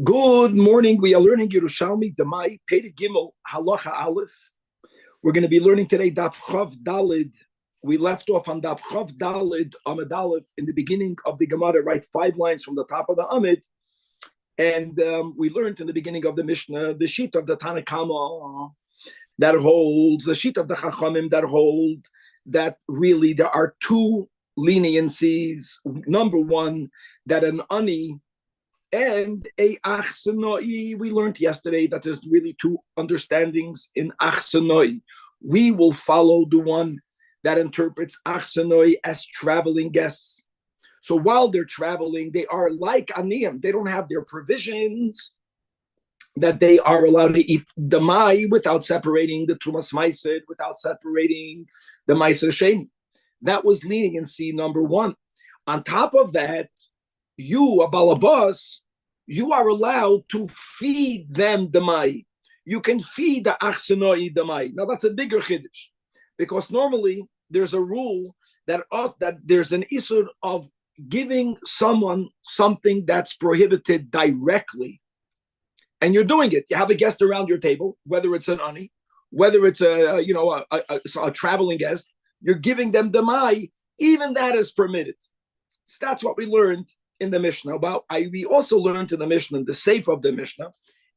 Good morning. We are learning Yerushalmi, Demai, Pei Gimel, Halacha Aleph. We're going to be learning today Daf Chav Dalid. We left off on Daf Chav Dalid, Amud Aleph, in the beginning of the Gemara, right? 5 lines from the top of the Amud. And we learned in the beginning of the Mishnah, the sheet of the Tanakama that holds, the sheet of the Chachamim that hold that really there are 2 leniencies. Number 1, that an ani and a achsenoi. We learned yesterday that there's really 2 understandings in achsenoi. We will follow the one that interprets achsenoi as traveling guests. So while they're traveling, they are like aniyim. They don't have their provisions that they are allowed to eat the mai without separating the tumas maisid, without separating the maisid sheni. That was leniency number 1. On top of that, you, a balabas, you are allowed to feed them the mai. You can feed the achsenoi the mai. Now that's a bigger chiddush, because normally there's a rule that there's an issur of giving someone something that's prohibited directly, and you're doing it. You have a guest around your table, whether it's an ani, whether it's a traveling guest. You're giving them the mai. Even that is permitted. So that's what we learned in the Mishnah. We also learned in the Mishnah, the Seif of the Mishnah,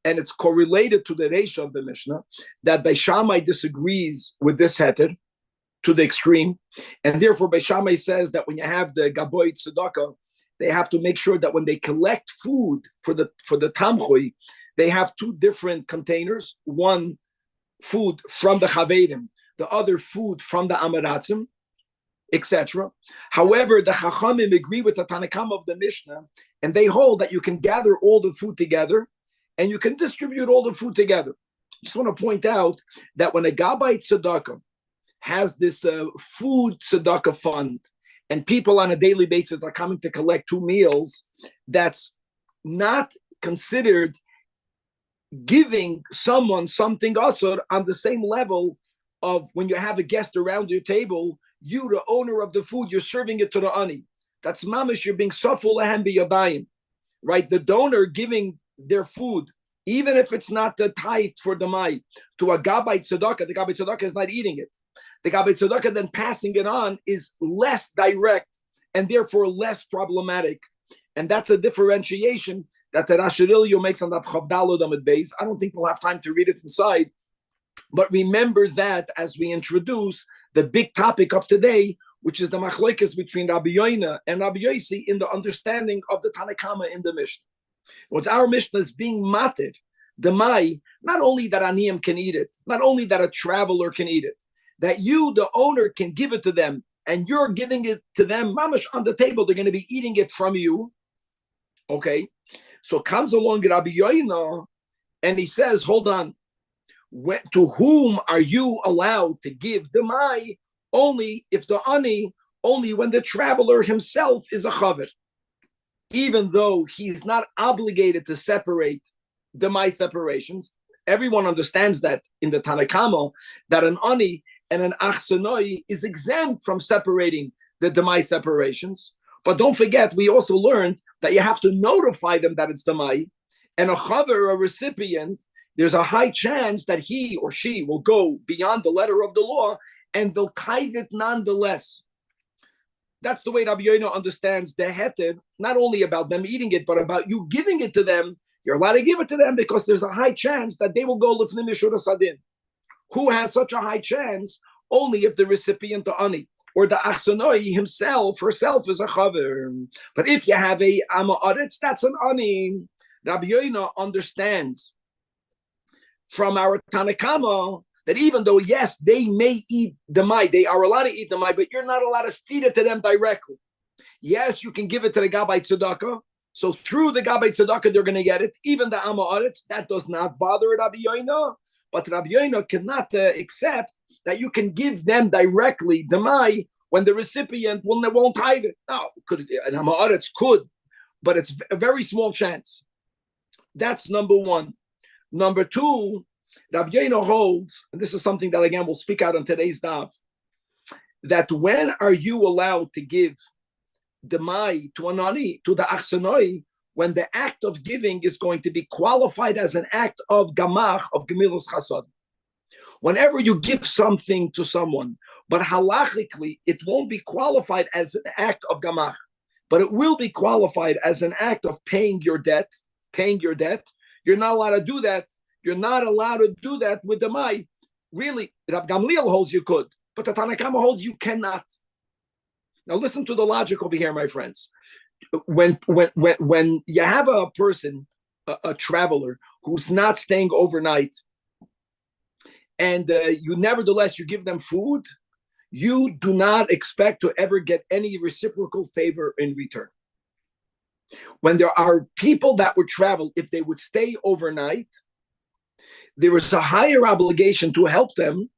and it's correlated to the Reisha of the Mishnah, that Beis Shammai disagrees with this heter to the extreme, and therefore Beis Shammai says that when you have the Gaboy Tzedakah, they have to make sure that when they collect food for the Tamchui, they have 2 different containers, one food from the Chavedim, the other food from the Amaratzim, etc. However, the Chachamim agree with the Tanakam of the Mishnah, and they hold that you can gather all the food together and you can distribute all the food together. Just want to point out that when a Gabbai Tzedakah has this food tzedakah fund, and people on a daily basis are coming to collect 2 meals, that's not considered giving someone something asur on the same level of when you have a guest around your table. You, the owner of the food, you're serving it to the ani. That's mamish, you're being saful lahem biyabayim, right? The donor giving their food, even if it's not the tithe for the mai, to a gabbai tzedakah, the gabbai tzedakah is not eating it. The gabbai tzedakah then passing it on is less direct and therefore less problematic. And that's a differentiation that the Rashirilio makes on the Chavdalod Amid Beis. I don't think we'll have time to read it inside, but remember that as we introduce the big topic of today, which is the machlokes between Rabbi Yoina and Rabbi Yosi in the understanding of the Tanakama in the Mishnah. What's our Mishnah is being mated, the mai, not only that aniyim can eat it, not only that a traveler can eat it, that you, the owner, can give it to them, and you're giving it to them, mamash, on the table. They're going to be eating it from you. Okay, so comes along Rabbi Yoina, and he says, hold on, to whom are you allowed to give the mai? Only if the ani, only when the traveler himself is a chaver, even though he's not obligated to separate the mai separations. Everyone understands that in the Tanakama, that an ani and an achsenoi is exempt from separating the demai separations. But don't forget, we also learned that you have to notify them that it's demai, and a chaver, a recipient, there's a high chance that he or she will go beyond the letter of the law and they'll tithe it nonetheless. That's the way Rabbi Yoina understands the heter, not only about them eating it, but about you giving it to them. You're allowed to give it to them because there's a high chance that they will go lifnei mishura sadin. Who has such a high chance? Only if the recipient, the ani, or the achsenoi himself, herself, is a chaver. But if you have a ama'aretz, that's an ani. Rabbi Yoina understands from our Tanakama that even though, yes, they may eat the mai, they are allowed to eat the mai, but you're not allowed to feed it to them directly. Yes, you can give it to the Gabbai Tzedakah, so through the Gabbai Tzedakah, they're going to get it. Even the Ama'aretz, that does not bother Rabbi Yoina, but Rabbi Yoina cannot accept that you can give them directly the mai when the recipient won't tithe it. No, an Ama'aretz could, but it's a very small chance. That's number one. Number two, Rabbi Yoina holds, and this is something that again we'll speak out on today's daf, that when are you allowed to give the mai to an ani, to the achsanoi, when the act of giving is going to be qualified as an act of gamach, of gemilus chasad. Whenever you give something to someone, but halachically it won't be qualified as an act of gamach, but it will be qualified as an act of paying your debt, you're not allowed to do that. You're not allowed to do that with the mai. Really, Rab Gamliel holds you could, but the Tanna Kama holds you cannot. Now listen to the logic over here, my friends. When you have a person, a traveler who's not staying overnight, and you nevertheless you give them food, you do not expect to ever get any reciprocal favor in return. When there are people that would travel, if they would stay overnight, there is a higher obligation to help them.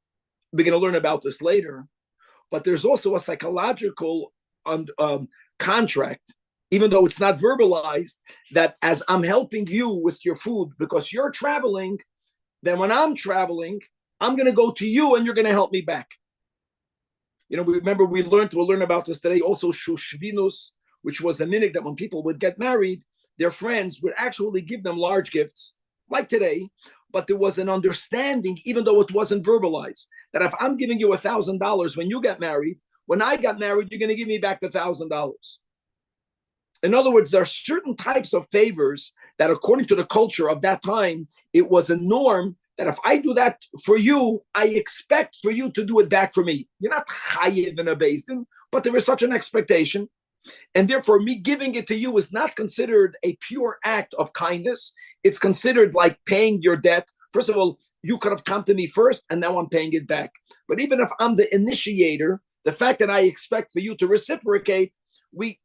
We're going to learn about this later, but there's also a psychological contract, even though it's not verbalized, that as I'm helping you with your food because you're traveling, then when I'm traveling, I'm going to go to you and you're going to help me back. You know, remember we'll learn about this today. Also, shushvinus, which was a minhag that when people would get married, their friends would actually give them large gifts, like today. But there was an understanding, even though it wasn't verbalized, that if I'm giving you $1,000 when you get married, when I got married, you're going to give me back the $1,000. In other words, there are certain types of favors that, according to the culture of that time, it was a norm that if I do that for you, I expect for you to do it back for me. You're not chayiv in a beis din, but there is such an expectation. And therefore, me giving it to you is not considered a pure act of kindness. It's considered like paying your debt. First of all, you could have come to me first, and now I'm paying it back. But even if I'm the initiator, the fact that I expect for you to reciprocate, we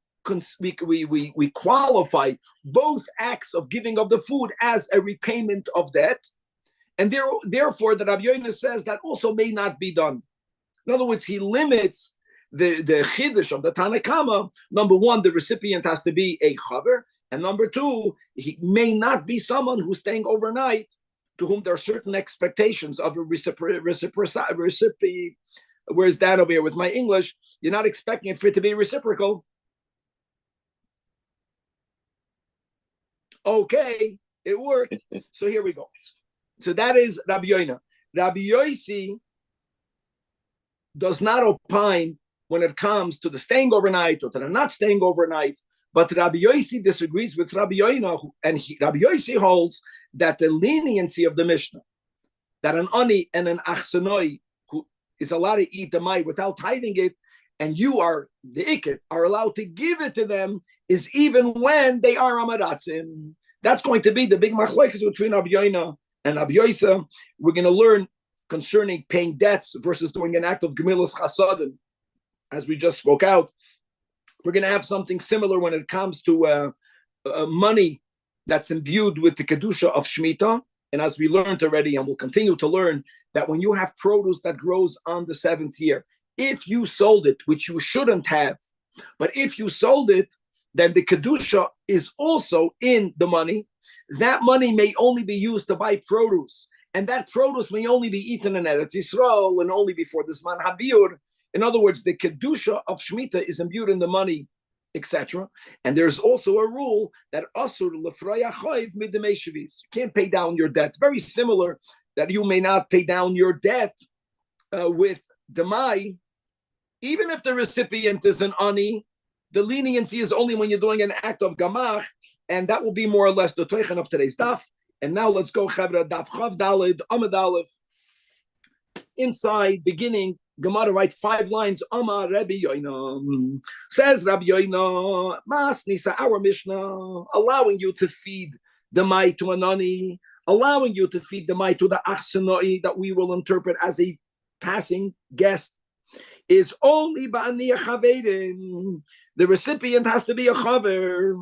qualify both acts of giving of the food as a repayment of debt. And therefore, the Rabbi Yoina says that also may not be done. In other words, he limits the chiddush of the Tanna Kama. Number one, the recipient has to be a chaver, and number two, he may not be someone who's staying overnight to whom there are certain expectations of a reciprocity. Where's that over here with my English? You're not expecting it for it to be reciprocal. Okay, it worked. So here we go. So that is Rabbi Yoina. Rabbi Yosi does not opine when it comes to the staying overnight or to the not staying overnight, but Rabbi Yosi disagrees with Rabbi Yoina, and Rabbi Yosi holds that the leniency of the Mishnah, that an ani and an achsanoi who is allowed to eat the mai without tithing it, and you are the ikit, are allowed to give it to them, is even when they are amaratzim. That's going to be the big machlokes between Rabbi Yoina and Rabbi Yosi. We're going to learn concerning paying debts versus doing an act of gemilus chasadim. As we just spoke out, we're going to have something similar when it comes to money that's imbued with the kedusha of Shemitah. And as we learned already, and we'll continue to learn, that when you have produce that grows on the 7th year, if you sold it, which you shouldn't have, but if you sold it, then the kedusha is also in the money. That money may only be used to buy produce, and that produce may only be eaten in Eretz Yisrael and only before the Zman Habiyur. In other words, the kedusha of Shemitah is imbued in the money, etc. And there's also a rule that asur lefraya chayv midemei shavis. You can't pay down your debt. Very similar that you may not pay down your debt with demai, even if the recipient is an ani. The leniency is only when you're doing an act of gamach, and that will be more or less the toichen of today's daf. And now let's go chavra daf chav dalid amad aleph. Inside, beginning, Gemara writes 5 lines. Amar Rabbi Yoina, says Rabbi Yoina, Mas Nisa, our Mishnah, allowing you to feed the mai to an ani, allowing you to feed the mai to the achsanoi that we will interpret as a passing guest, is only ba'aniyah chaverim. The recipient has to be a chaver,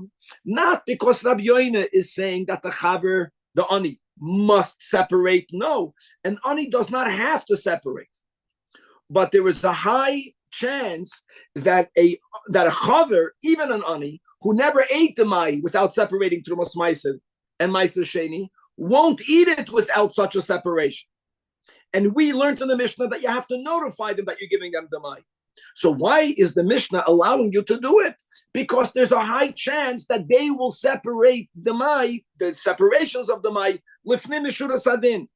not because Rabbi Yoina is saying that the chaver, the ani, must separate. No, an ani does not have to separate. But there is a high chance that a chaver, even an ani, who never ate the mai without separating trumas ma'aser, and Maisa Sheni won't eat it without such a separation. And we learned in the Mishnah that you have to notify them that you're giving them damai. So why is the Mishnah allowing you to do it? Because there's a high chance that they will separate damai, the separations of damai, lifnim mishura sadin.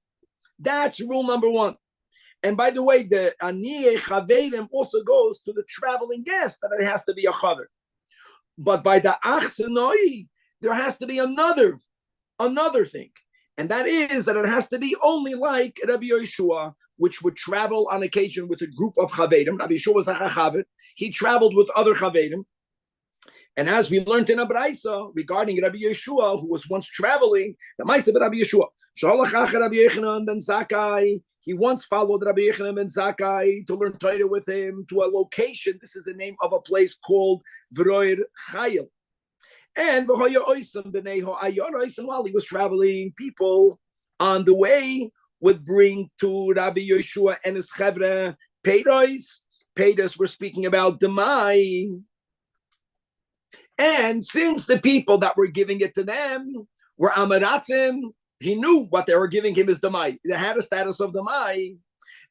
That's rule number one. And by the way, the aniyeh chaverim also goes to the traveling guest, that it has to be a chaver. But by the achsenoi, there has to be another thing. And that is that it has to be only like Rabbi Yeshua, which would travel on occasion with a group of chaverim. Rabbi Yeshua was a chaver. He traveled with other chaverim. And as we learned in Abraisa regarding Rabbi Yeshua, who was once traveling, the Maisa of Rabbi Yeshua, Rabbi Yochanan ben Zakai, he once followed Rabbi Yochanan ben Zakai to learn Torah with him to a location. This is the name of a place called Vroir Chayil. And while he was traveling, people on the way would bring to Rabbi Yeshua and his chevre peiros. Peiros, we're speaking about demai. And since the people that were giving it to them were amaratzim, he knew what they were giving him is demai. They had a status of demai.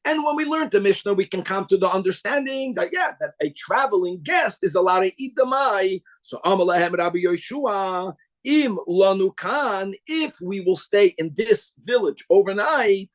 And when we learned the Mishnah, we can come to the understanding that, that a traveling guest is allowed to eat demai. So Amalahem Rabbi Yeshua, im lanu kan, if we will stay in this village overnight,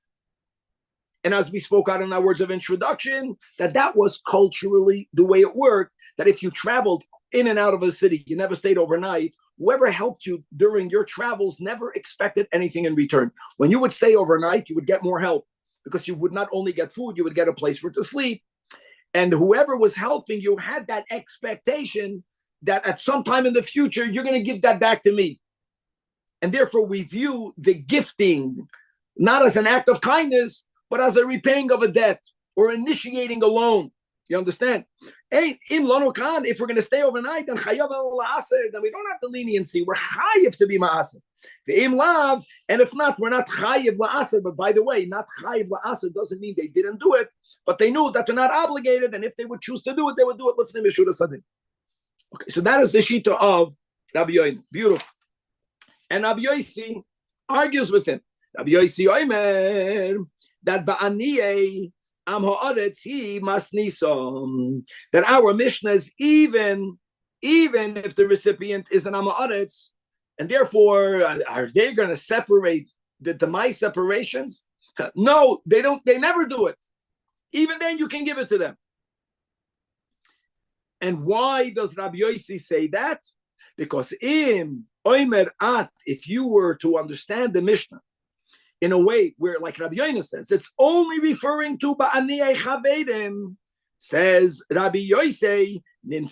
and as we spoke out in our words of introduction, that was culturally the way it worked, that if you traveled in and out of a city, you never stayed overnight, whoever helped you during your travels never expected anything in return. When you would stay overnight, you would get more help, because you would not only get food, you would get a place for to sleep. And whoever was helping you had that expectation that at some time in the future, you're going to give that back to me. And therefore, we view the gifting not as an act of kindness, but as a repaying of a debt or initiating a loan. You understand? Hey, im lanu kan, if we're going to stay overnight, then we don't have the leniency. We're chayiv to be ma'aser. Ve'im lav, and if not, we're not chayiv la'aser. But by the way, not chayiv la'aser doesn't mean they didn't do it, but they knew that they're not obligated, and if they would choose to do it, they would do it. Let's name Mishura Sadin. Okay, so that is the shita of Rabbi Yoin. Beautiful. And Rabbi Yosi argues with him. Rabbi Yosi Oimer that ba'aniyeh am ha'aretz hi masnisom, that our Mishnahs, even if the recipient is an am ha'aretz, and therefore are they going to separate the demai separations? No, they don't. They never do it. Even then, you can give it to them. And why does Rabbi Yossi say that? Because im oimer at, if you were to understand the Mishnah in a way where, like Rabbi Yoina says, it's only referring to ba'aniyei chavedim, says Rabbi Yossi, then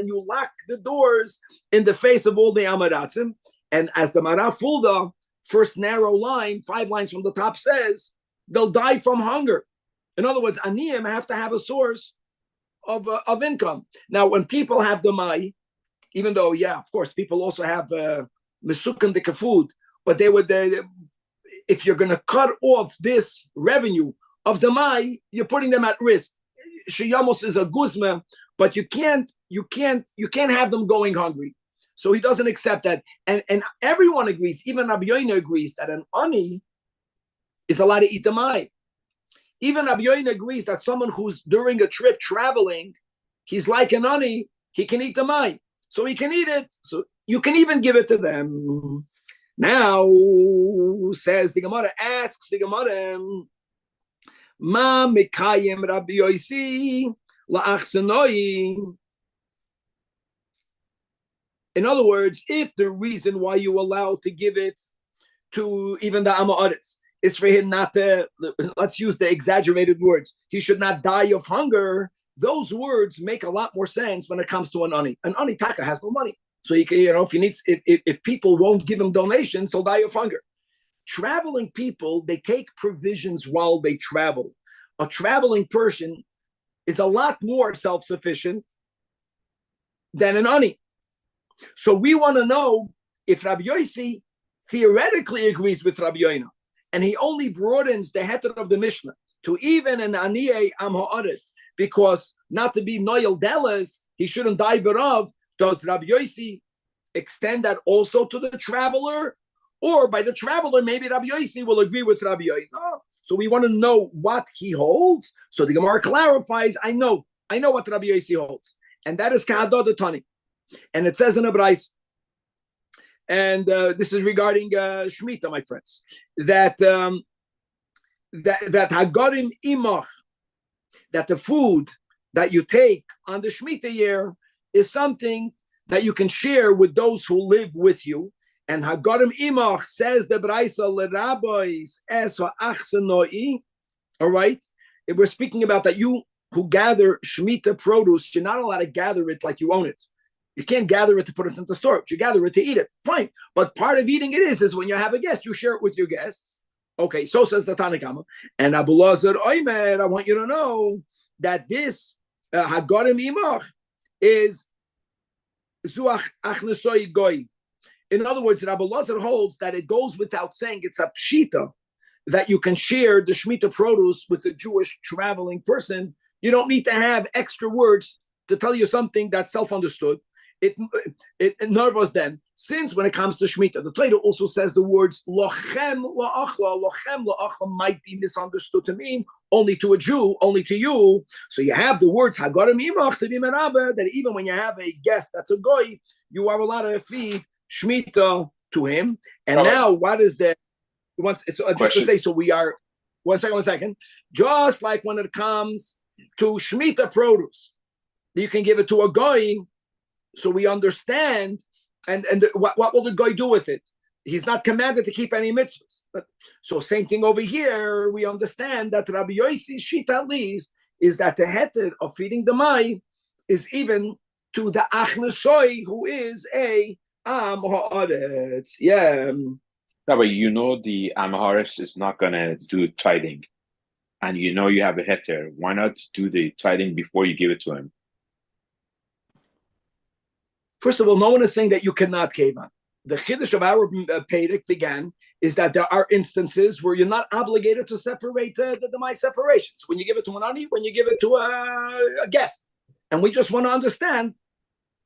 you lock the doors in the face of all the amaratzim. And as the Mara Fulda, first narrow line, 5 lines from the top says, they'll die from hunger. In other words, aniyim have to have a source of income. Now, when people have the mai, even though, of course, people also have mesukandika food, but they would, if you're going to cut off this revenue of the mai, you're putting them at risk. Shiyamos is a guzma, but you can't have them going hungry. So he doesn't accept that. And everyone agrees, even Rabbi Yoina agrees, that an ani is allowed to eat the mai. Even Rabbi Yoina agrees that someone who's during a trip traveling, he's like an ani, he can eat the mai. So he can eat it. So you can even give it to them. Now, says the Gemara, asks the Gemara, Ma mikayim Rabbi Yosi la'achsenoi. In other words, if the reason why you allow to give it to even the Amaretz is for him not to, let's use the exaggerated words, he should not die of hunger, those words make a lot more sense when it comes to an ani. An ani taka has no money. So he can, if people won't give him donations, he'll die of hunger. Traveling people, they take provisions while they travel. A traveling person is a lot more self-sufficient than an ani. So we want to know if Rabbi Yossi theoretically agrees with Rabbi Yoina, and he only broadens the heter of the Mishnah to even an aniyei am ha'aretz, because not to be noyel delas, he shouldn't die berav. Does Rabbi Yossi extend that also to the traveler? Or by the traveler, maybe Rabbi Yossi will agree with Rabbi Yossi. No. So we want to know what he holds. So the Gemara clarifies, I know what Rabbi Yossi holds. And that is Ka'adod Tani. And it says in a Brais, and this is regarding Shemitah, my friends, that Hagorim Imach, that the food that you take on the Shemitah year is something that you can share with those who live with you. And Hagorim Imach, says the Braisa L'Rabbis es ha'achsenoi. All right, if we're speaking about that you who gather Shemitah produce, you're not allowed to gather it like you own it. You can't gather it to put it into storage. You gather it to eat it. Fine. But part of eating it is when you have a guest, you share it with your guests. Okay, so says the Tanakama. And Abu Lazar Oimer, I want you to know that this Hagorim Imach is Zuach Achnesoi Goy. In other words, Rabbi Lazar holds that it goes without saying it's a pshita that you can share the Shemitah produce with a Jewish traveling person. You don't need to have extra words to tell you something that's self-understood. It nervous then, since when it comes to Shemitah, the Torah also says the words lochem la'achla. Lochem la'achla might be misunderstood to mean only to a Jew, only to you. So you have the words Hagorim Imach to be merabah, that even when you have a guest that's a goy, you are allowed to feed Shemitah to him. And now what is the just to say, so we are one second. Just like when it comes to Shemitah produce, you can give it to a goy, so we understand. And what will the goy do with it? He's not commanded to keep any mitzvahs. But so same thing over here. We understand that Rabbi Yossi's shita at least is that the heter of feeding the mai is even to the achnesoi, who is a am haaretz. Yeah. But you know the am haaretz is not going to do tithing, and you know you have a heter. Why not do the tithing before you give it to him? First of all, no one is saying that you cannot cave on. The chiddush of our Pedic began is that there are instances where you're not obligated to separate the my separations. When you give it to an ani, when you give it to a guest. And we just want to understand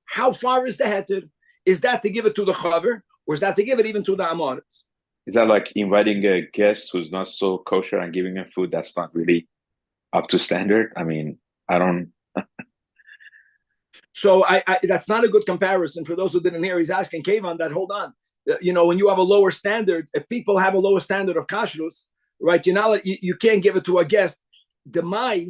how far is the heter. Is that to give it to the chaver, or is that to give it even to the amoritz? Is that like inviting a guest who's not so kosher and giving him food that's not really up to standard? I mean, I don't... So I that's not a good comparison. For those who didn't hear, he's asking Kavan that, hold on, when you have a lower standard, if people have a lower standard of kashrus, right, you can't give it to a guest. The mai,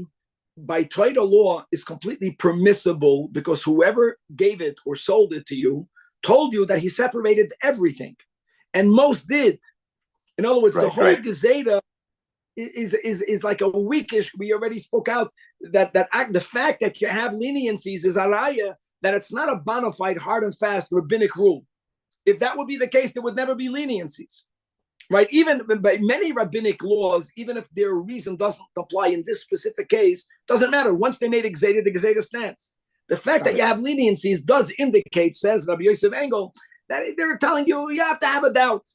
by Torah law, is completely permissible because whoever gave it or sold it to you told you that he separated everything. And most did. In other words, the whole Gezeda is like a weakish. We already spoke out that the fact that you have leniencies is araya, that it's not a bona fide, hard and fast rabbinic rule. If that would be the case, there would never be leniencies, right? Even by many rabbinic laws, even if their reason doesn't apply in this specific case, doesn't matter. Once they made Gezeda, the Gezeda stands. The fact that you have leniencies does indicate, says Rabbi Yosef Engel, that they're telling you have to have a doubt.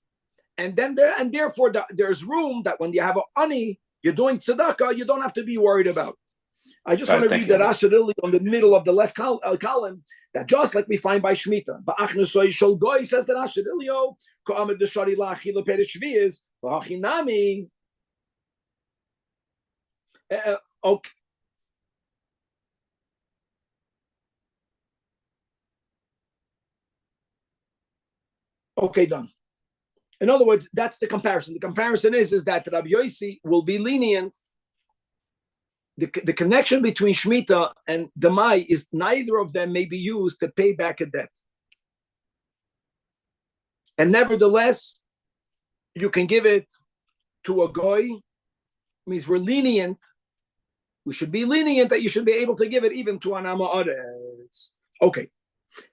And then therefore there's room that when you have an ani, you're doing tzedakah, you don't have to be worried about it. I just want to read the Rashidili on the middle of the left column, that just like we find by Shemitah, Ba'achnesoi shel goy, says the Rashidili, Ka'amid d'shari la'achila perish shviz, Ba'achinami. Okay. Okay, done. In other words, that's the comparison. The comparison is that Rabbi Yossi will be lenient. The connection between Shemitah and Demai is neither of them may be used to pay back a debt. And nevertheless, you can give it to a goy. It means we're lenient. We should be lenient that you should be able to give it even to an Ama'aretz. Okay.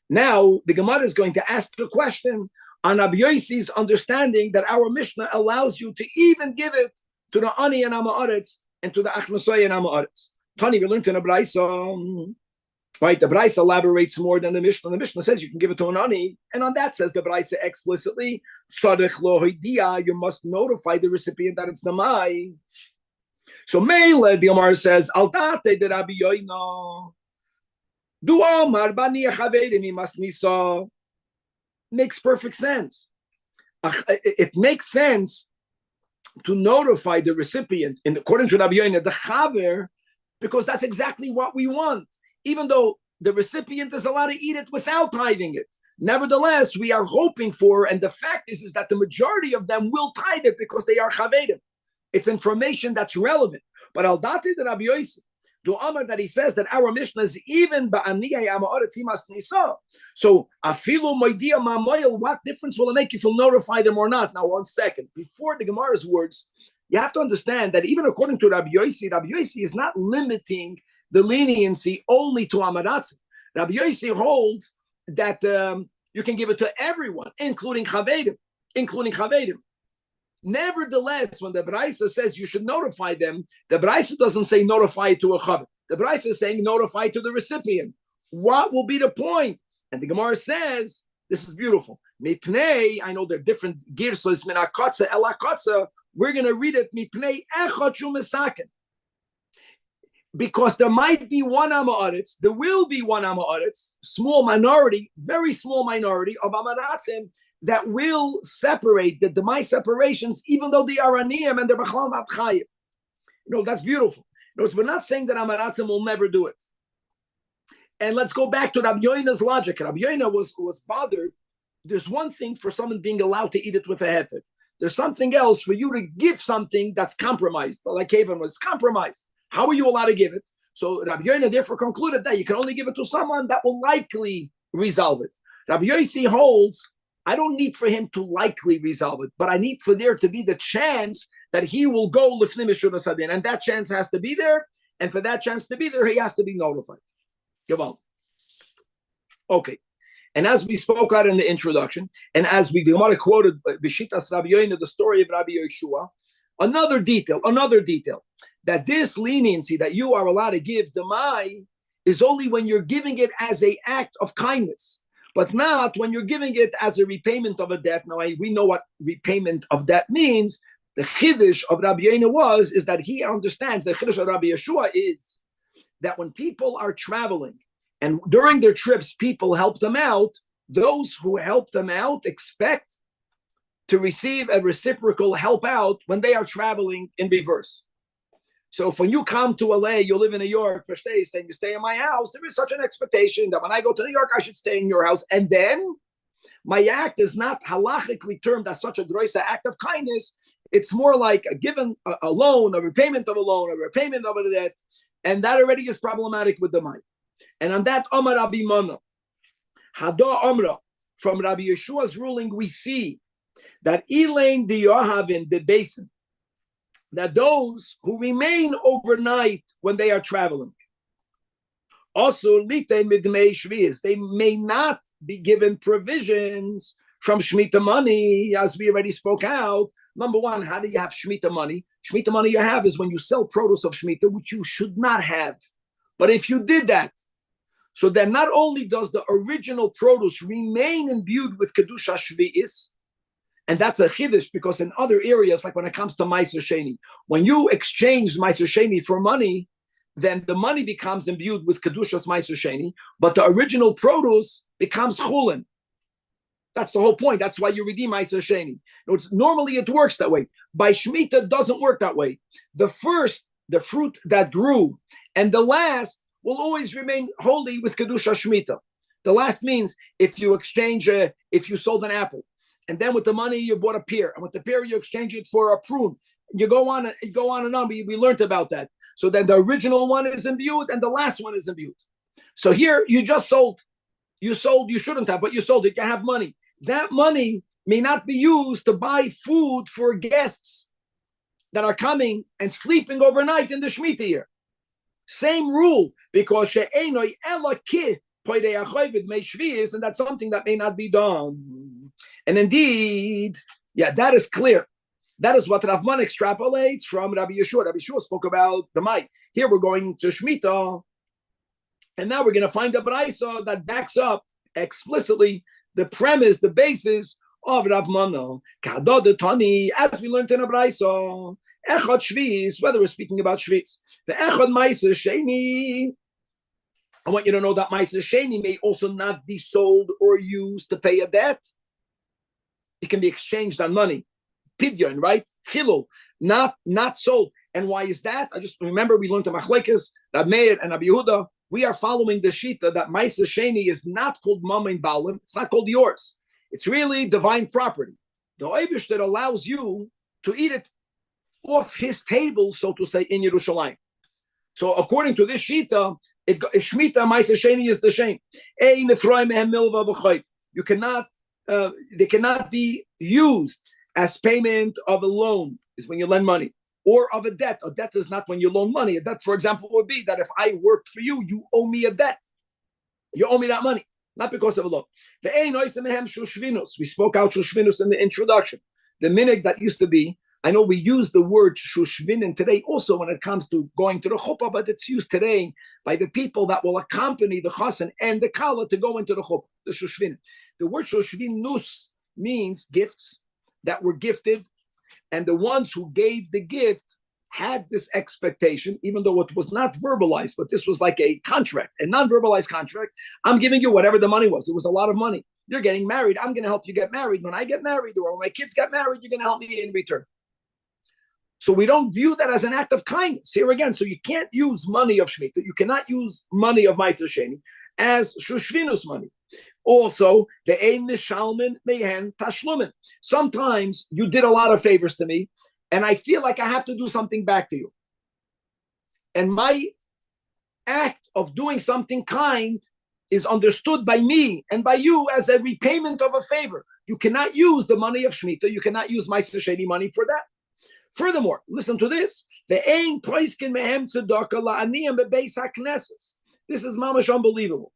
Now, the Gemara is going to ask the question on Rabbi Yossi's understanding that our Mishnah allows you to even give it to the Ani and Ama'aretz and to the Achnosoi and Ama'aretz. Tani, we learned in a Braisa, right? The Braisa elaborates more than the Mishnah. The Mishnah says you can give it to an Ani, and on that says the Braisa explicitly, Tzarech lo hoidia, you must notify the recipient that it's Namai. So Mele, the Omar says, Al date de Rabbi Yoina, Du Omar bani Chaverim imas nisa. Makes perfect sense. It makes sense to notify the recipient, according to Rabbi Yoina, the chaver, because that's exactly what we want. Even though the recipient is allowed to eat it without tithing it, nevertheless, we are hoping for, and the fact is that the majority of them will tithe it because they are chavedim. It's information that's relevant. But al dati the Rabbi Yosef, the Amar that he says that our Mishnah is even ba'aniyah amaretz imas nisa. So afilu moidia ma'moil, what difference will it make if you'll notify them or not? Now, 1 second. Before the Gemara's words, you have to understand that even according to Rabbi Yosef is not limiting the leniency only to amaratz. Rabbi Yosef holds that you can give it to everyone, including chavedim. Nevertheless, when the Braisa says you should notify them, the Braisa doesn't say notify to a chaver. The Braisa is saying notify to the recipient. What will be the point? And the Gemara says, this is beautiful. Mipnei, I know there are different girsos, min akotza, el akotza. We're going to read it, mipnei echot shu mesaken. Because there might be one amaretz, there will be one amaretz, small minority, very small minority of amaratzim that will separate the demai separations, even though they are aniyim and they're b'chal not chayim. That's beautiful. We're not saying that amaratzim will never do it. And let's go back to Rabbi Yoina's logic. Rabbi Yoina was bothered. There's one thing for someone being allowed to eat it with a heter. There's something else for you to give something that's compromised. Like Haven was compromised. How are you allowed to give it? So Rabbi Yoina therefore concluded that you can only give it to someone that will likely resolve it. Rabbi Yossi holds, I don't need for him to likely resolve it, but I need for there to be the chance that he will go lifnim mishura sadin, and that chance has to be there. And for that chance to be there, he has to be notified. Come on. Okay. And as we spoke out in the introduction, and as the Gemara quoted Bishitas Rabbi Yoina, the story of Rabbi Yeshua, another detail, that this leniency that you are allowed to give demai is only when you're giving it as an act of kindness, but not when you're giving it as a repayment of a debt. Now, we know what repayment of debt means. The chiddush of Rabbi Yoina is that he understands, the chiddush of Rabbi Yeshua is that when people are traveling and during their trips, people help them out, those who help them out expect to receive a reciprocal help out when they are traveling in reverse. So if when you come to LA, you live in New York for stays, and you stay in my house, there is such an expectation that when I go to New York, I should stay in your house. And then my act is not halachically termed as such a droisa act of kindness. It's more like a given a loan, a repayment of a loan, a repayment of a debt. And that already is problematic with the mind. And on that, Amar Rabbi Mana, Hada Amra, from Rabbi Yeshua's ruling, we see that Elaine the Yohavin, the basin, that those who remain overnight when they are traveling, also they may not be given provisions from Shemitah money, as we already spoke out. Number one, how do you have Shemitah money? Shemitah money you have is when you sell produce of Shemitah, which you should not have. But if you did that, so then not only does the original produce remain imbued with Kedusha Shvi'is, and that's a chiddush because in other areas, like when it comes to Meiser Sheni, when you exchange Meiser Sheni for money, then the money becomes imbued with Kedushas Meiser Sheni, but the original produce becomes chulin. That's the whole point. That's why you redeem Meiser Sheni. Normally it works that way. By Shemitah, it doesn't work that way. The first, the fruit that grew, and the last will always remain holy with Kedusha Shemitah. The last means if you exchange, if you sold an apple, and then with the money you bought a pear, and with the pear you exchange it for a prune. You go on and on. We learned about that. So then the original one is imbued, and the last one is imbued. So here you just sold. You shouldn't have, but you sold it. You have money. That money may not be used to buy food for guests that are coming and sleeping overnight in the Shemitah year. Same rule, because she'enoi ela ki poidei achoyvid mei shvi'is, and that's something that may not be done. And indeed, that is clear. That is what Rav Man extrapolates from Rabbi Yeshua. Rabbi Yeshua spoke about the might. Here we're going to Shemitah, and now we're going to find a Braisa that backs up explicitly the premise, the basis of Rav Mana. As we learned in a Braisa, Echad Shvi'is, whether we're speaking about Shvi'is, the Echad Meiser Sheni, I want you to know that Meiser Sheni may also not be sold or used to pay a debt. it can be exchanged on money. Pidyon, right? Chilul, not sold. And why is that? I just remember we learned to Machlekes, Rab Meir and Rabbi Yehuda. We are following the Shita that Maisa Sheni is not called Mamain Balim. It's not called yours. It's really divine property. The Eibishter allows you to eat it off his table, so to say, in Yerushalmi. So according to this Shita, Shmita Maisa Sheni is the shame. You cannot, they cannot be used as payment of a loan, is when you lend money, or of a debt. A debt is not when you loan money. A debt, for example, would be that if I worked for you, you owe me a debt. You owe me that money, not because of a loan. We spoke out Shushvinus in the introduction. The minhag that used to be, I know we use the word Shushvinin today also when it comes to going to the chuppah, but it's used today by the people that will accompany the chassan and the kala to go into the chuppah, the Shushvinin. The word Shushvinus means gifts that were gifted, and the ones who gave the gift had this expectation, even though it was not verbalized, but this was like a contract, a non-verbalized contract. I'm giving you whatever the money was. It was a lot of money. You're getting married. I'm going to help you get married. When I get married or when my kids get married, you're going to help me in return. So we don't view that as an act of kindness here again. So you can't use money of Shemitah. You cannot use money of Ma'aser Sheni as Shushvinus money. Also, the Ein Nishalmin Mehen Tashlumin. Sometimes you did a lot of favors to me, and I feel like I have to do something back to you. And my act of doing something kind is understood by me and by you as a repayment of a favor. You cannot use the money of Shemitah. You cannot use Ma'aser Sheni money for that. Furthermore, listen to this. The Ein Poiskin Mehem Tzedakah La'aniyim Bebeis HaKnesses. This is mamash unbelievable.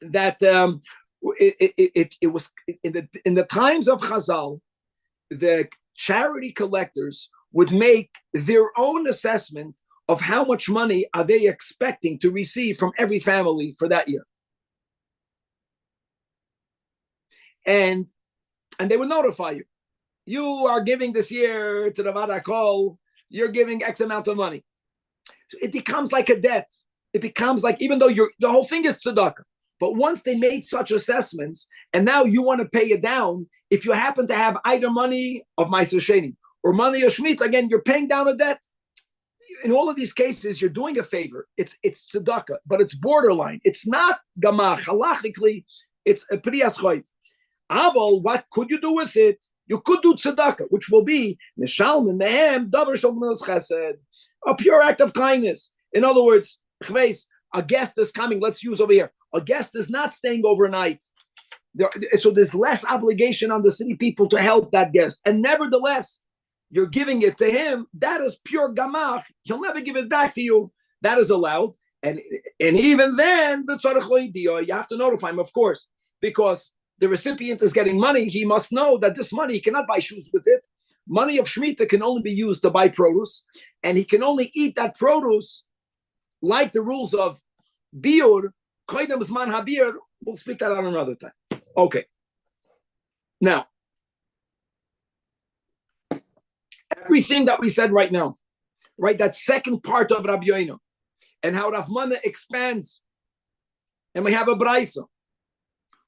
That it was in the times of Chazal, the charity collectors would make their own assessment of how much money are they expecting to receive from every family for that year, and they would notify you. You are giving this year to the Vadakol, you're giving X amount of money. So it becomes like a debt. It becomes like, even though the whole thing is tzedakah, but once they made such assessments, and now you want to pay it down, if you happen to have either money of Ma'aser Sheni or money of Shemitah, again, you're paying down a debt. In all of these cases, you're doing a favor. It's tzedakah, but it's borderline. It's not gamach. Halachically, it's a priyas chayv. Aval, what could you do with it? You could do tzedakah, which will be neshalmin mehem davar shel gemilas chesed, a pure act of kindness. In other words, a guest is coming. Let's use over here. A guest is not staying overnight. So there's less obligation on the city people to help that guest. And nevertheless, you're giving it to him. That is pure gamach. He'll never give it back to you. That is allowed. And even then, you have to notify him, of course, because the recipient is getting money. He must know that this money, he cannot buy shoes with it. Money of Shemitah can only be used to buy produce, and he can only eat that produce like the rules of biur, koydem zman habir. We'll speak that out another time. Okay. Now, everything that we said right now, right, that second part of Rabbi Yoina, and how Rav Mana expands, and we have a Braisa.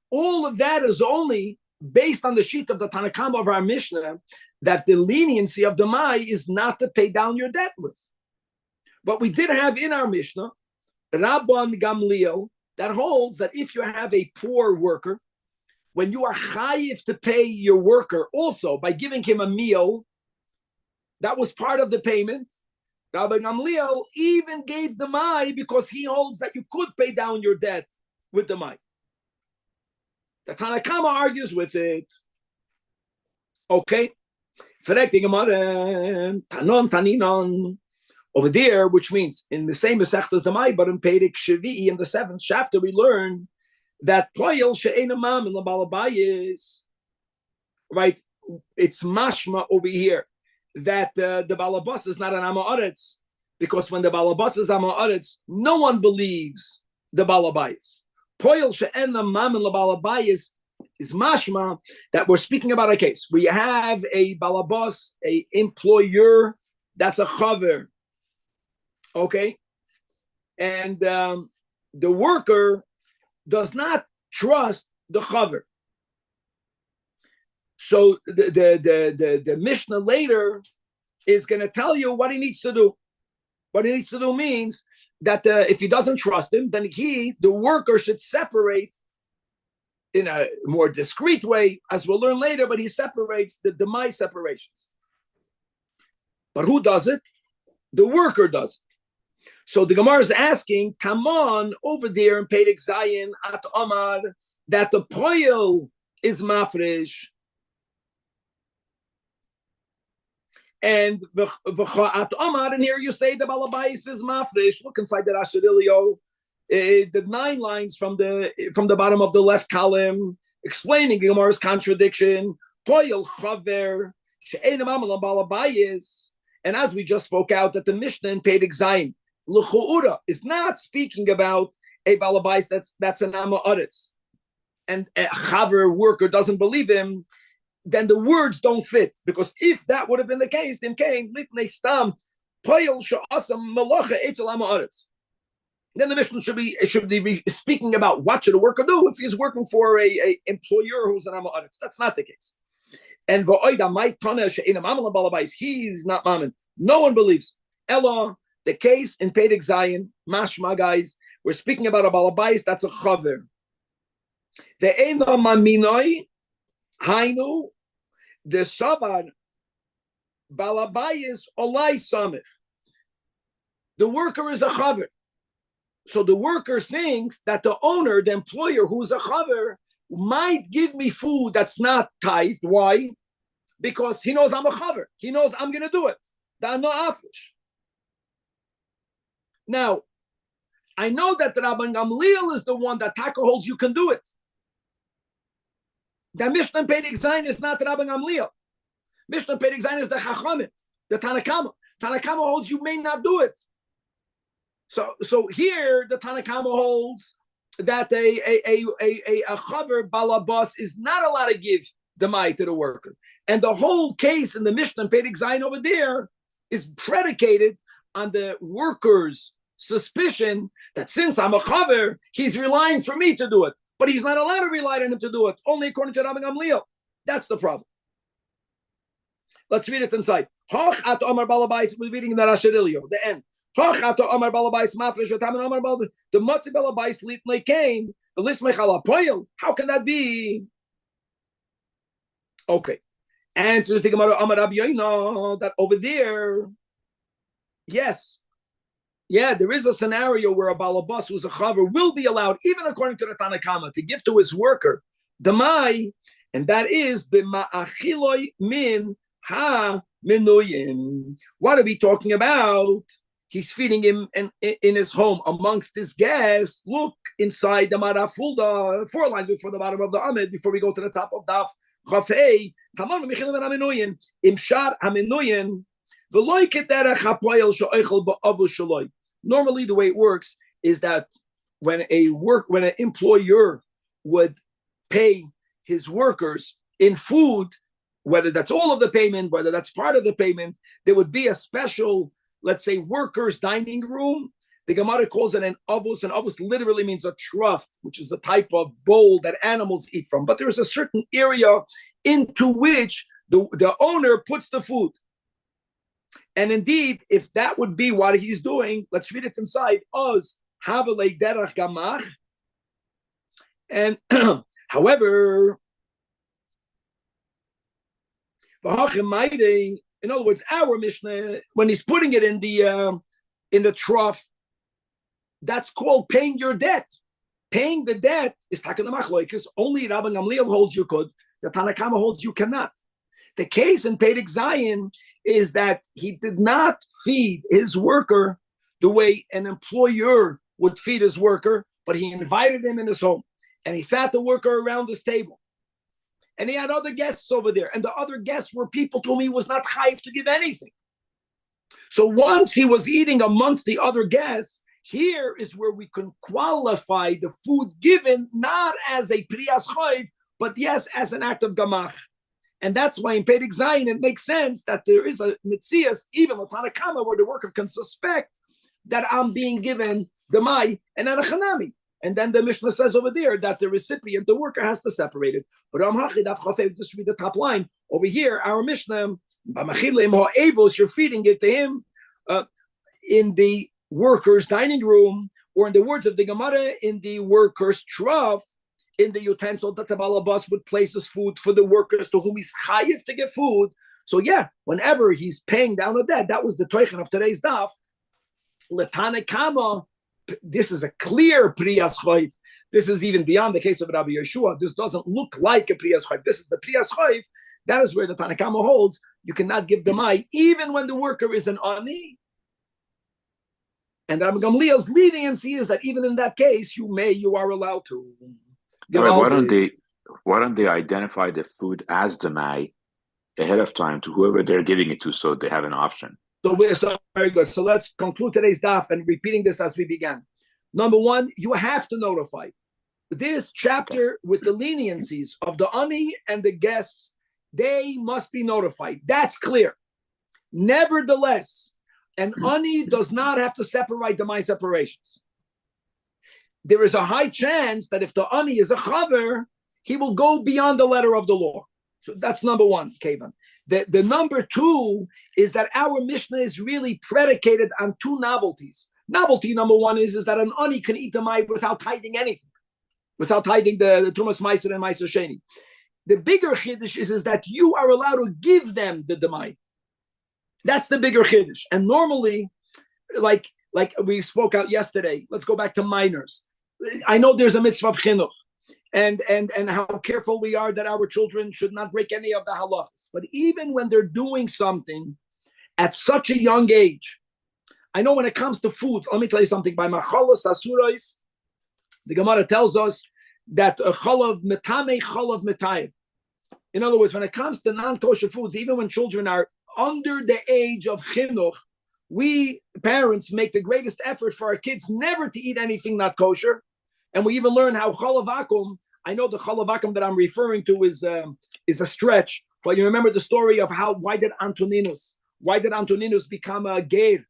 All of that is only based on the sheet of the Tanakama of our Mishnah, that the leniency of the Mai is not to pay down your debt with. But we did have in our Mishnah, Rabban Gamliel, that holds that if you have a poor worker, when you are chayiv to pay your worker also by giving him a meal, that was part of the payment. Rabban Gamliel even gave the Mai because he holds that you could pay down your debt with the Mai. The Tanakama argues with it. Okay. Over there, which means in the same Masechta as the Mai, but in Perek Shvi'i in the 7th chapter, we learn that Poyel she'ena mam in the Balabayis, right? It's mashma over here that the Balabas is not an Amaretz, because when the Balabas is Amaretz, no one believes the Balabayis. Poyel she'ena mam in the Balabayis is mashma that we're speaking about a case where you have a Balabas, a employer, that's a chaver. Okay, and the worker does not trust the chaver. So the Mishnah later is going to tell you what he needs to do. What he needs to do means that if he doesn't trust him, then the worker, should separate in a more discreet way, as we'll learn later, but he separates the demai separations. But who does it? The worker does it. So the Gemara is asking, come on over there in Perek Zayin at Omar, that the poil is mafresh, and the at Omar, and here you say the balabais is mafresh. Look inside the Rashirilio, the 9 lines from the bottom of the left column, explaining the Gemara's contradiction. Poil chaver she'enam amalam balabais, and as we just spoke out, that the Mishnah in Perek Zayin l'chu'ura is not speaking about a balabais that's an amma aretz, and a chaver worker doesn't believe him. Then the words don't fit, because if that would have been the case, then came litnei stam poil she'asam malacha etzel amma aretz. Then the Mishnah should be speaking about what should a worker do if he's working for a employer who's an amma aretz. That's not the case. And v'oida my tana she'enam amalam balabais, he's not mammon. No one believes. Ella, the case in Perek Zayin, mashma, guys, we're speaking about a balabais that's a chaver. The ena maminoi hainu the sabar balabais olai samich. The worker is a chaver. So the worker thinks that the owner, the employer, who's a chaver, might give me food that's not tithed. Why? Because he knows I'm a chaver. He knows I'm going to do it. Now, I know that the Rabbi Gamliel is the one that Taka holds you can do it. The Mishnah in Perek Zayin is not the Rabbi Gamliel. Mishnah in Perek Zayin is the Chachamim, the Tanakama. Tanakama holds you may not do it. So here the Tanakama holds that a chaver balabas is not allowed to give the mai to the worker, and the whole case in the Mishnah in Perek Zayin over there is predicated on the worker's suspicion that since I'm a chaver, he's relying for me to do it, but he's not allowed to rely on him to do it, only according to Rabbi Gamliel. That's the problem. Let's read it inside. Hoch at Omar Balabais, we're reading in the Rashirilio, the end. Hoch at Omar Balabais, Mafresh, Omar Balabais, the Matzi Balabais, Litnei came, the Lismei Chalapoil. How can that be? Okay. Answers the Gemara Amar Rabbi Yoina, that over there, yes. Yeah, there is a scenario where a balabas who's a chaver will be allowed, even according to the Tanakama, to give to his worker the mai, and that is b'ma'achiloi min ha minuyin. What are we talking about? He's feeding him in his home amongst his guests. Look inside the Marafulda, 4 lines before the bottom of the Amid, before we go to the top of Daf Chafei. Tamar mechilim aminuyin imshar aminuyin. Normally, the way it works is that when an employer would pay his workers in food, whether that's all of the payment, whether that's part of the payment, there would be a special, let's say, workers' dining room. The Gemara calls it an avos, and avos literally means a trough, which is a type of bowl that animals eat from. But there's a certain area into which the owner puts the food. And indeed, if that would be what he's doing, let's read it inside. Oz havelei derach gamach. And however, in other words, our Mishnah, when he's putting it in the trough, that's called paying your debt. Paying the debt is taken because only Rabbi Gamliel holds you could. The Tanakama holds you cannot. The case in Perek Zayin is that he did not feed his worker the way an employer would feed his worker, but he invited him in his home, and he sat the worker around his table. And he had other guests over there, and the other guests were people to whom he was not chayiv to give anything. So once he was eating amongst the other guests, here is where we can qualify the food given not as a priyas chayiv, but yes, as an act of gamach. And that's why in Perek Zayin it makes sense that there is a mitzias, even a Tanakama, where the worker can suspect that I'm being given the mai and not a chanami. And then the Mishnah says over there that the recipient, the worker, has to separate it. But just read the top line. Over here, our Mishnah, you're feeding it to him in the worker's dining room, or in the words of the Gemara, in the worker's trough, in the utensil that the balabas would place his food for the workers to whom he's chayiv to give food. So yeah, whenever he's paying down a debt, that was the toichen of today's daf. Letanekama, this is a clear priyas chayv. This is even beyond the case of Rabbi Yeshua. This doesn't look like a priyas chayv. This is the priyas chayv. That is where the Tanakama holds. You cannot give the mai even when the worker is an ani. And Rabbi Gamliel's leniency is that even in that case, you are allowed to. Why don't they identify the food as the mai ahead of time to whoever they're giving it to, so they have an option? So very good. So let's conclude today's daf and repeating this as we began. Number one, you have to notify. This chapter with the leniencies of the ani and the guests, they must be notified. That's clear. Nevertheless, an ani does not have to separate the my separations. There is a high chance that if the ani is a chaver, he will go beyond the letter of the law. So that's number one, Kevan. The number two is that our Mishnah is really predicated on two novelties. Novelty number one is that an ani can eat the mai without tithing anything, without tithing the Trumas Meiser and Meiser Sheni. The bigger chiddush is that you are allowed to give them the demai. That's the bigger chiddush. And normally, like we spoke out yesterday, let's go back to minors. I know there's a mitzvah of chinuch, and how careful we are that our children should not break any of the halachas. But even when they're doing something at such a young age, I know when it comes to food, let me tell you something. By machalos asurais, the Gemara tells us that chalav metame chalav metayim. In other words, when it comes to non-kosher foods, even when children are under the age of chinuch, we parents make the greatest effort for our kids never to eat anything not kosher. And we even learn how chalav akum, I know the chalav akum that I'm referring to is a stretch, but you remember the story of why did Antoninus become a ger?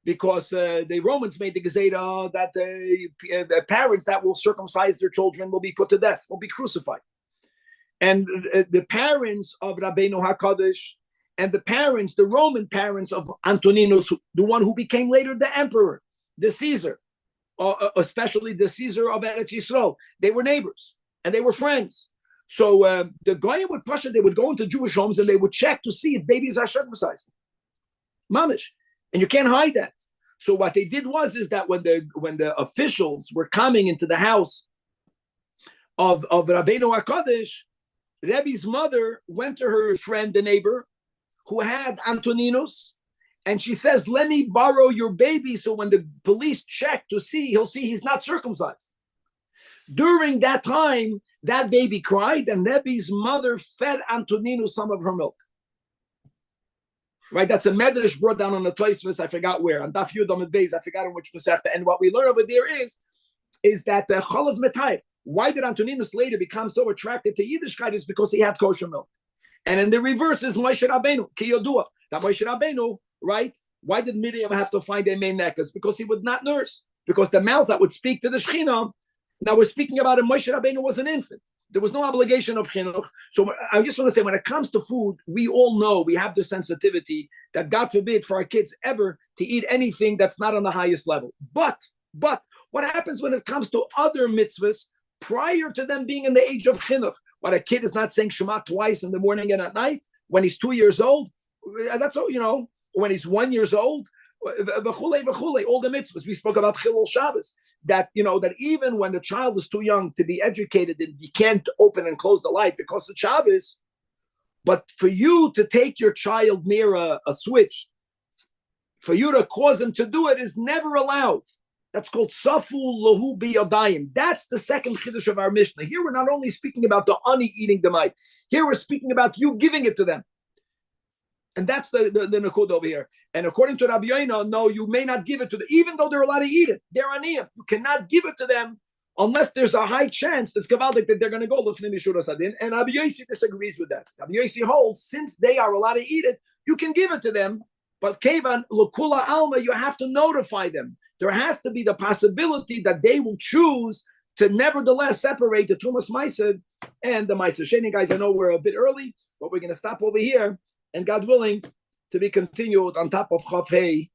Because the Romans made the gezerah that the parents that will circumcise their children will be put to death, will be crucified. And the parents of Rabbeinu HaKadosh and the Roman parents of Antoninus, the one who became later the emperor, the Caesar, especially the Caesar of Eretz Yisrael, they were neighbors and they were friends. So the Goyim would Pasha, they would go into Jewish homes and they would check to see if babies are circumcised. Mamish. And you can't hide that. So what they did is that when the officials were coming into the house of Rabbeinu HaKadosh, Rebbe's mother went to her friend, the neighbor, who had Antoninus, and she says, "Let me borrow your baby so when the police check to see, he'll see he's not circumcised." During that time, that baby cried, and Rebbe's mother fed Antoninus some of her milk. Right, that's a medrash brought down on the Tosfos. I forgot where on Daf Yud Amud Beis. I forgot on which Masechta. And what we learn over there is that the chalav metayim. Why did Antoninus later become so attracted to Yiddishkeit? Is because he had kosher milk. And in the reverse is Moshe Rabbeinu, ki yodua. That Moshe Rabbeinu, right? Why did Miriam have to find a main necklace? Because he would not nurse. Because the mouth that would speak to the Shekhinah. Now we're speaking about it. Moshe Rabbeinu was an infant. There was no obligation of chinuch. So I just want to say, when it comes to food, we all know we have the sensitivity that God forbid for our kids ever to eat anything that's not on the highest level. But what happens when it comes to other mitzvahs prior to them being in the age of chinuch? What a kid is not saying Shema twice in the morning and at night when he's 2 years old. That's all, when he's 1 year old. All the mitzvahs we spoke about Chilul Shabbos, that even when the child is too young to be educated, and you can't open and close the light because of Shabbos. But for you to take your child near a switch, for you to cause him to do it, is never allowed. That's called Safu Lahu Biyadayim. That's the second chiddush of our Mishnah. Here we're not only speaking about the ani eating the mai. Here we're speaking about you giving it to them. And that's the Nakud over here. And according to Rabbi Yoina, no, you may not give it to them, even though they're allowed to eat it. They're aniyim. You cannot give it to them unless there's a high chance that's gavaldik that they're going to go l'fnei mishura sadin. And Rabbi Yosi disagrees with that. Rabbi Yosi holds, since they are allowed to eat it, you can give it to them. But kevan l'kula alma, you have to notify them. there has to be the possibility that they will choose to nevertheless separate the Tumas Meiser and the Meiser Sheni. Guys, I know we're a bit early, but we're going to stop over here, and God willing, to be continued on top of Chav Hey